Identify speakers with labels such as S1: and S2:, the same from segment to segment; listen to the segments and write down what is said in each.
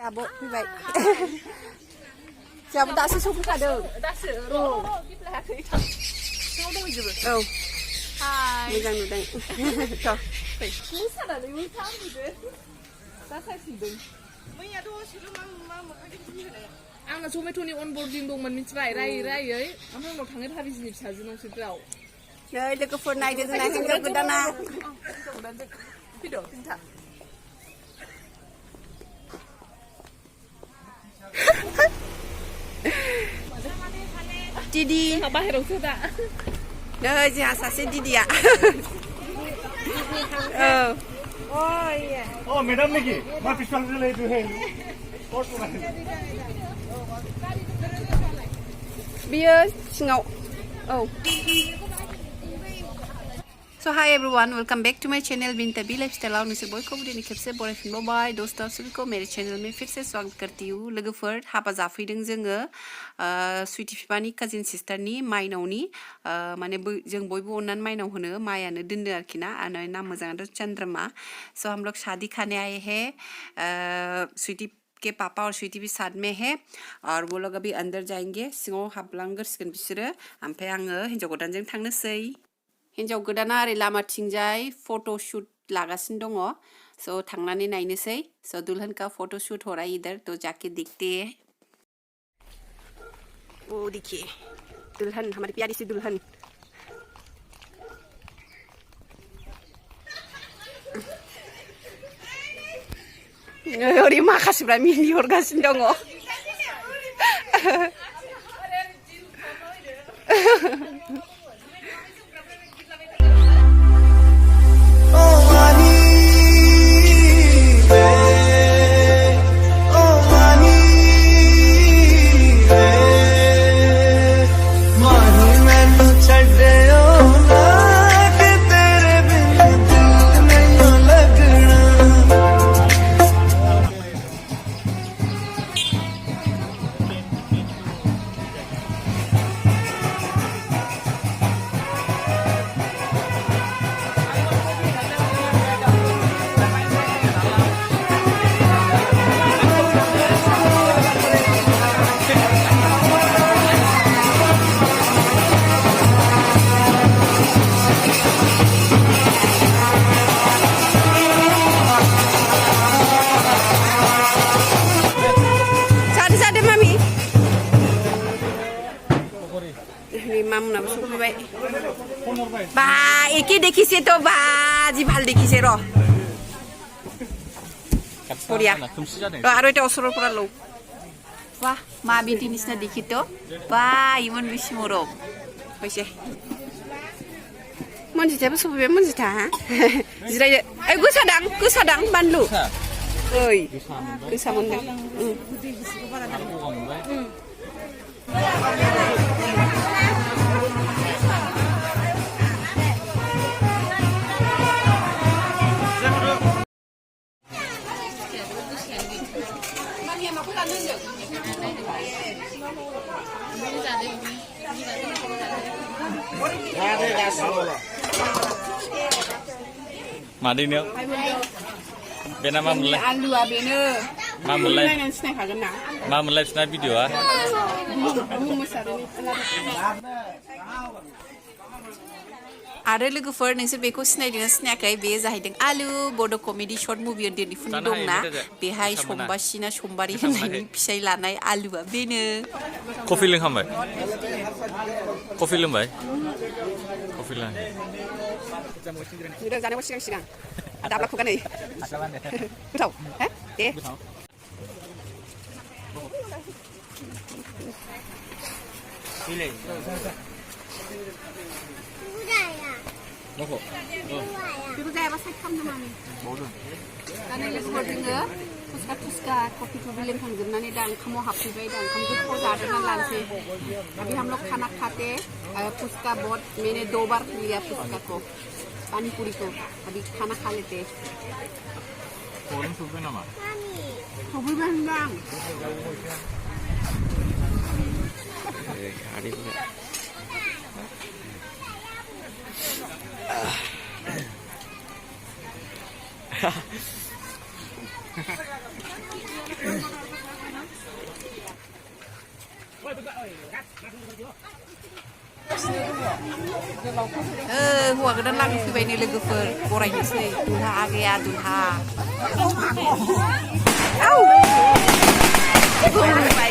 S1: Abo fैबाय जोंहाबो दासो सफैखादों
S2: दासो र' गिफ्लायाखै सिङाव दंहैजोबो
S1: औ
S2: हाय
S1: मोजां नुदों थ'
S2: मोसानानै मोसाहांदों जासायफिनदों मैया दसेल' मा मोखांजों बुंहोनाया आंना जमेट'नि अनबर्डिं दंमोन मिथिबाय रायै रायै ओमफ्राय उनाव थाङै भाबिजिनि फिसाजोनावसो ब्राव
S1: नै लोगोफोर नायदो जोंना हिन्जाव गोदाना
S2: फैद' खिन्था
S1: दिदि
S2: बाहेरावसो दा
S1: नै जोंहा सासे दिदिया औ
S3: Oh, madam lagi. Ma pistol dulu itu hey.
S1: बियो सिङाव औ So hi everyone, welcome back to my channel Binta B Lifestyle और नोंसोर बयखौबो दिनै खेबसे बरायफिनबावबाय दोस्तों सभी को मेरे चैनल में फिर से स्वागत करती हूँ लोगोफोर हाबा जाफैदों जोङो स्वीटी फिफानि काजिन सिस्टारनि माइनावनि माने जों बयबो अननानै माइनाव होनो मायानो दोनदो आरोखि ना नाम मोजाङाथ' चंद्रमा सो हम लोग शादी खाने आए हैं स्वीटी के पापा और स्वीटी भी साथ में है और वो लोग अभी अंदर जाएंगे सिङाव हाबलांगोरसिगोन बिसोरो ओमफ्राय आङो हिन्जाव गोदानजों थांनोसै हिन्जाव गोदाना ओरै लामाथिंजाय फट' शूट लागासिनो दङ सो थांनानै नायनोसै सो दुल्हन का फोटो शूट हो रहा है इधर तो जाके देखते हैं वो देखिए दुल्हन हमारी प्यारी सी दुल्हन ओरै माखासेफ्रा मिनिहरगासिनो दङ मामुनाबो सफैबाय बा एखे देखिसे तो बा जि ভাল देखिसे र बढिया आरो এটা অসৰৰ পৰা লও বাহ মা বিটি নিচিনা দেখি তো বা ইমান বেছি মৰম হৈছে মনজিতাबो सफैबाय मनजिता जिरायदो ओइ गोसादां बानलु ओइ गोसा मोनदों
S3: Madinnya. Bena mamulai.
S1: Alua bena.
S3: Mamulai.
S1: Nanti snack aja na.
S3: Mamulai snap video ah. आरो लोगोफोर नोंसोर बेखौ सिनायदोंना सिनायाखै बे जाहैदों आलु बड' कमेडि शर्ट मुभि दिन्थिफुंनाय दंना बेहाय समबासिना समबारि होननायनि फिसाय लानाय आलुआ बेनो कफि लोंखांबाय कफि लोंबाय कफि लों
S1: उdah जानायाव सिगां दाब्ला खुगा नै गोथाव हे दे
S3: Pilih. Noko.
S1: Biru jaya apa saya kamu namanya?
S3: Bodo.
S1: Karena ini sepertinya tuska kopi tu bilang kan gimana dan kamu happy bayi dan kamu tu kau ada dengan lansi. Tapi हम लोग खाना खाते tuska बहुत मैंने 2 बार लिया tuska को पानी पूरी को अभी खाना खा लेते.
S3: Orang suka nama?
S1: Kopi bang.
S3: Hari ini. หัวก็ด้านล่างคือไปในเรือเฟิร์นโบราณยิ่งสิดูท่าอาเกียดูท่าเอ้าไป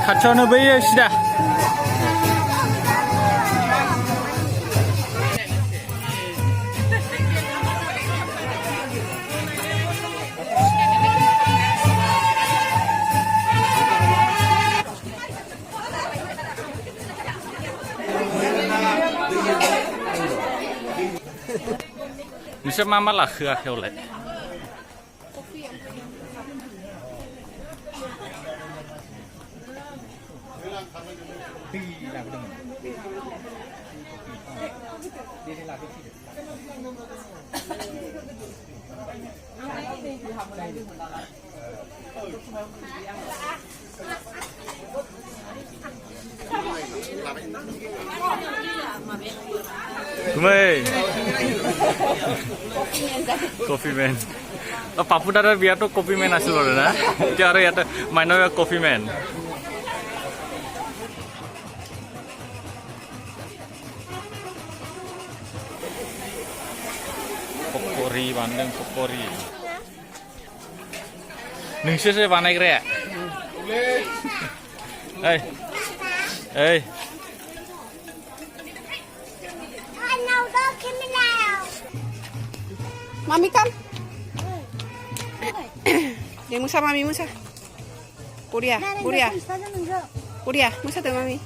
S4: 가천은 왜 시다. Bisa mama lah khưa kêu lại. Mày coffee man. Papu dara biar tuh coffee man asal loh na. Tiara ya tuh Mainao ya coffee man. Pokori bandeng pokori. Ningsih sih panai kere. Hey, hey.
S3: Mami kan? Dia musa mami musa. Buria, buria. Buria, musa tuh mami.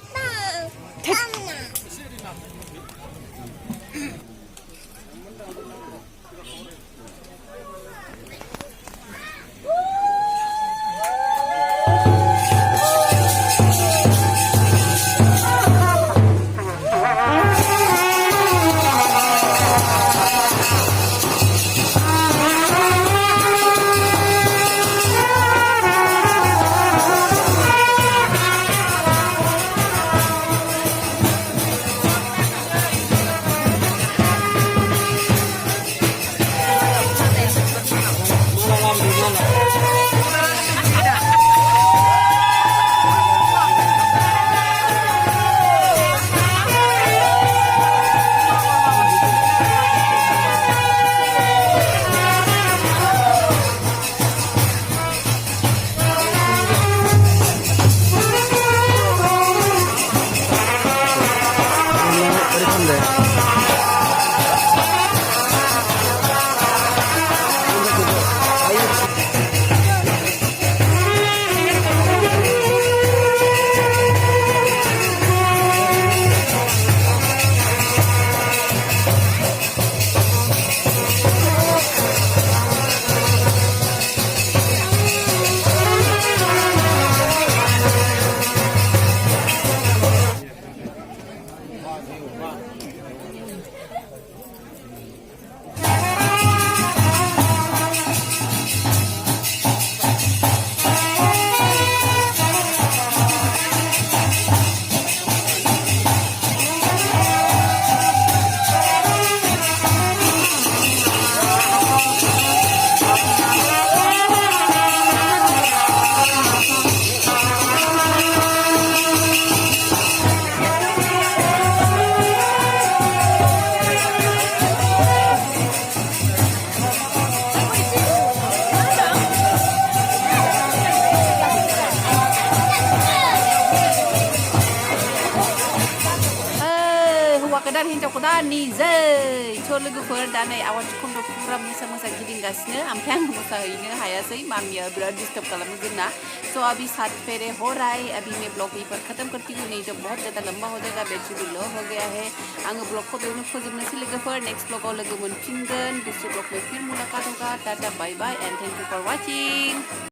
S3: खदानि जै स' लोगोफोर दा नै आवाज खन्द फुरा मोसा गिदिंगासिनो ओमफ्राय आं मोसाहैनो हायासै मामिया बिराद डिस्टार्ब खालामो जोंना सो अभी साथ फेरे हो रहा है अभी मैं ब्लॉग यहीं पर खत्म करती हूँ नहीं तो बहुत ज़्यादा लंबा हो जाएगा बैटरी भी लो हो गया है आङो ब्लॉगखौ बेयावनो फोजोबनोसै लोगोफोर नेक्स्ट ब्लॉगाव लोगो मोनफिनगोन दूसरे ब्लॉग में फिर मुलाकात होगा tata bye bye and thank you for watching